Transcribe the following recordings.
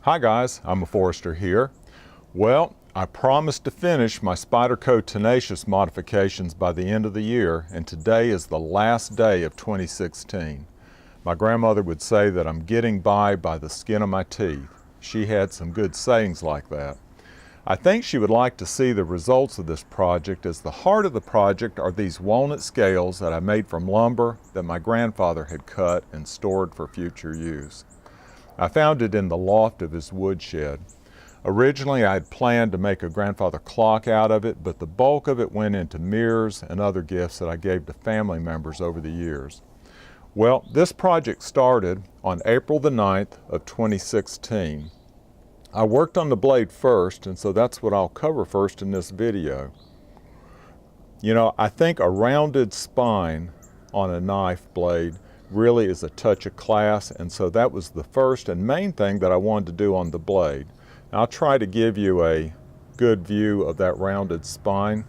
Hi guys, I'm a forester here. Well, I promised to finish my Spyderco Tenacious modifications by the end of the year, and today is the last day of 2016. My grandmother would say that I'm getting by the skin of my teeth. She had some good sayings like that. I think she would like to see the results of this project, as the heart of the project are these walnut scales that I made from lumber that my grandfather had cut and stored for future use. I found it in the loft of his woodshed. Originally I had planned to make a grandfather clock out of it, but the bulk of it went into mirrors and other gifts that I gave to family members over the years. Well, this project started on April the 9th of 2016. I worked on the blade first, and so that's what I'll cover first in this video. You know, I think a rounded spine on a knife blade really is a touch of class, and so that was the first and main thing that I wanted to do on the blade. Now, I'll try to give you a good view of that rounded spine.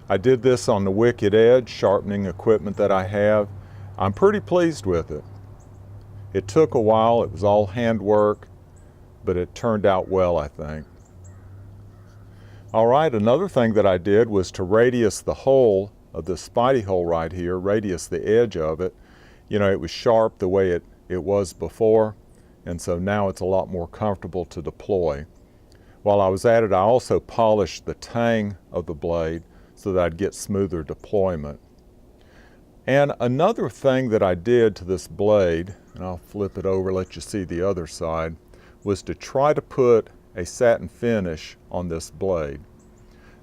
I did this on the wicked edge sharpening equipment that I have. I'm pretty pleased with it. It took a while, it was all handwork, but it turned out well, I think. All right, another thing that I did was to radius the hole of the spidey hole right here, radius the edge of it. You know, it was sharp the way it was before, and so now it's a lot more comfortable to deploy. While I was at it, I also polished the tang of the blade so that I'd get smoother deployment. And another thing that I did to this blade, and I'll flip it over, let you see the other side, was to try to put a satin finish on this blade.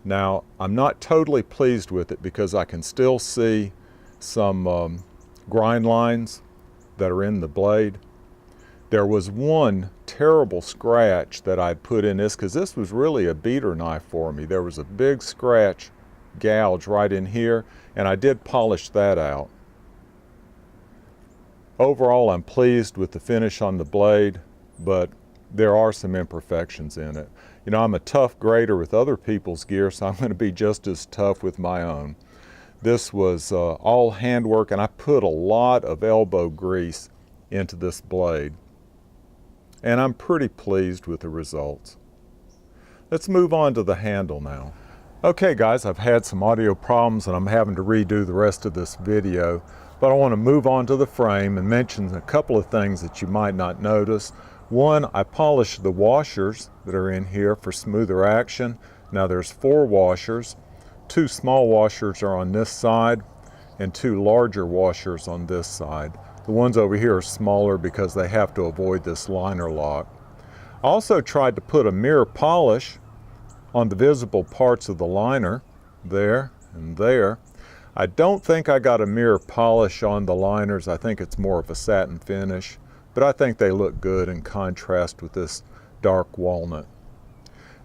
Now, I'm not totally pleased with it because I can still see some grind lines that are in the blade. There was one terrible scratch that I'd put in this, because this was really a beater knife for me. There was a big scratch gouge right in here, and I did polish that out. Overall, I'm pleased with the finish on the blade, but there are some imperfections in it. You know, I'm a tough grader with other people's gear, so I'm going to be just as tough with my own. This was all handwork, and I put a lot of elbow grease into this blade. And I'm pretty pleased with the results. Let's move on to the handle now. Okay guys, I've had some audio problems and I'm having to redo the rest of this video, but I want to move on to the frame and mention a couple of things that you might not notice. One, I polished the washers that are in here for smoother action. Now there's 4 washers. 2 small washers are on this side and 2 larger washers on this side. The ones over here are smaller because they have to avoid this liner lock. I also tried to put a mirror polish on the visible parts of the liner, there and there. I don't think I got a mirror polish on the liners. I think it's more of a satin finish, but I think they look good in contrast with this dark walnut.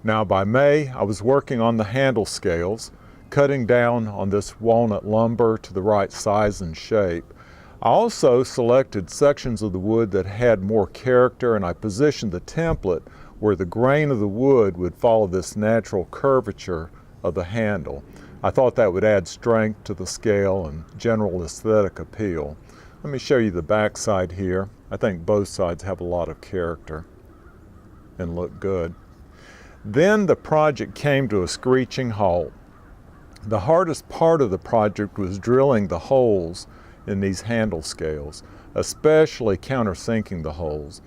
Now by May, I was working on the handle scales, cutting down on this walnut lumber to the right size and shape. I also selected sections of the wood that had more character, and I positioned the template where the grain of the wood would follow this natural curvature of the handle. I thought that would add strength to the scale and general aesthetic appeal. Let me show you the back side here. I think both sides have a lot of character and look good. Then the project came to a screeching halt. The hardest part of the project was drilling the holes in these handle scales, especially countersinking the holes.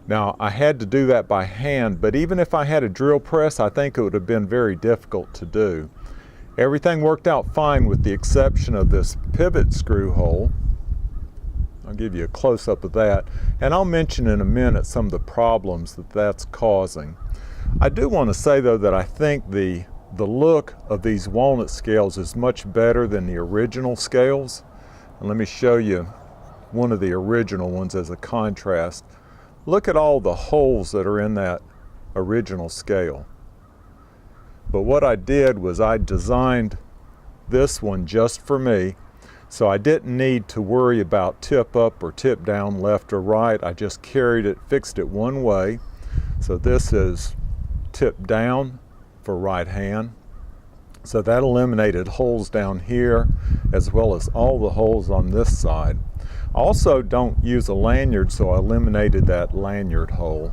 Now, I had to do that by hand, but even if I had a drill press, I think it would have been very difficult to do. Everything worked out fine with the exception of this pivot screw hole. I'll give you a close-up of that, and I'll mention in a minute some of the problems that that's causing. I do want to say though that I think the look of these walnut scales is much better than the original scales. And let me show you one of the original ones as a contrast. Look at all the holes that are in that original scale. But what I did was I designed this one just for me, so I didn't need to worry about tip up or tip down, left or right. I just carried it, fixed it one way. So this is tip down for right hand. So that eliminated holes down here as well as all the holes on this side. Also, don't use a lanyard, so I eliminated that lanyard hole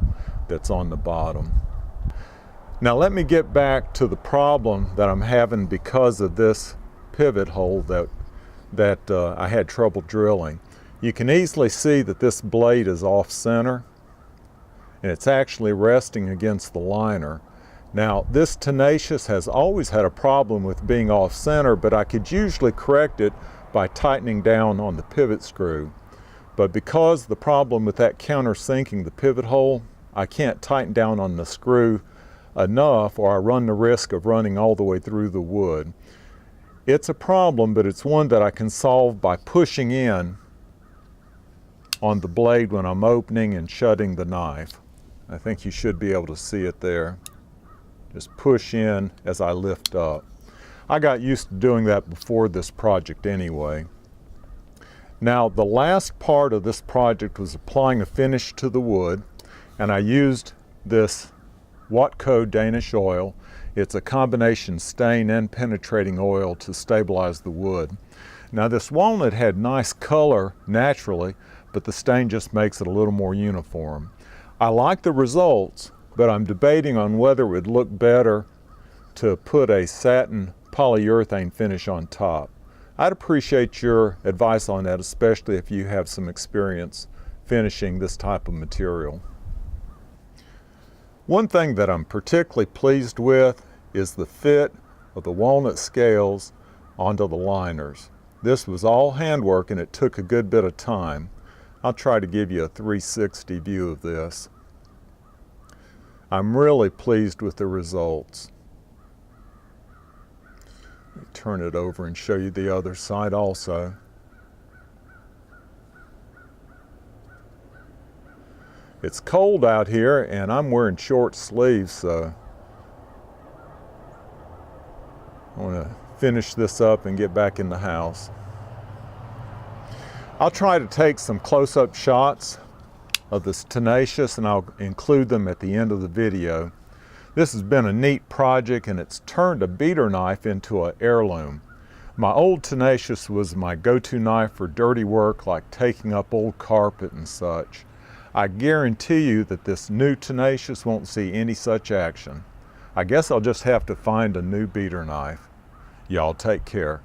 that's on the bottom. Now let me get back to the problem that I'm having because of this pivot hole that I had trouble drilling. You can easily see that this blade is off center and it's actually resting against the liner. Now this Tenacious has always had a problem with being off center, but I could usually correct it by tightening down on the pivot screw. But because the problem with that countersinking the pivot hole, I can't tighten down on the screw enough, or I run the risk of running all the way through the wood. It's a problem, but it's one that I can solve by pushing in on the blade when I'm opening and shutting the knife. I think you should be able to see it there. Just push in as I lift up. I got used to doing that before this project anyway. Now the last part of this project was applying a finish to the wood, and I used this Watco Danish oil. It's a combination stain and penetrating oil to stabilize the wood. Now this walnut had nice color naturally, but the stain just makes it a little more uniform. I like the results, but I'm debating on whether it would look better to put a satin polyurethane finish on top. I'd appreciate your advice on that, especially if you have some experience finishing this type of material. One thing that I'm particularly pleased with is the fit of the walnut scales onto the liners. This was all handwork and it took a good bit of time. I'll try to give you a 360 view of this. I'm really pleased with the results. Let me turn it over and show you the other side also. It's cold out here and I'm wearing short sleeves, so I want to finish this up and get back in the house. I'll try to take some close-up shots of this Tenacious and I'll include them at the end of the video. This has been a neat project and it's turned a beater knife into an heirloom. My old Tenacious was my go-to knife for dirty work like taking up old carpet and such. I guarantee you that this new Tenacious won't see any such action. I guess I'll just have to find a new beater knife. Y'all take care.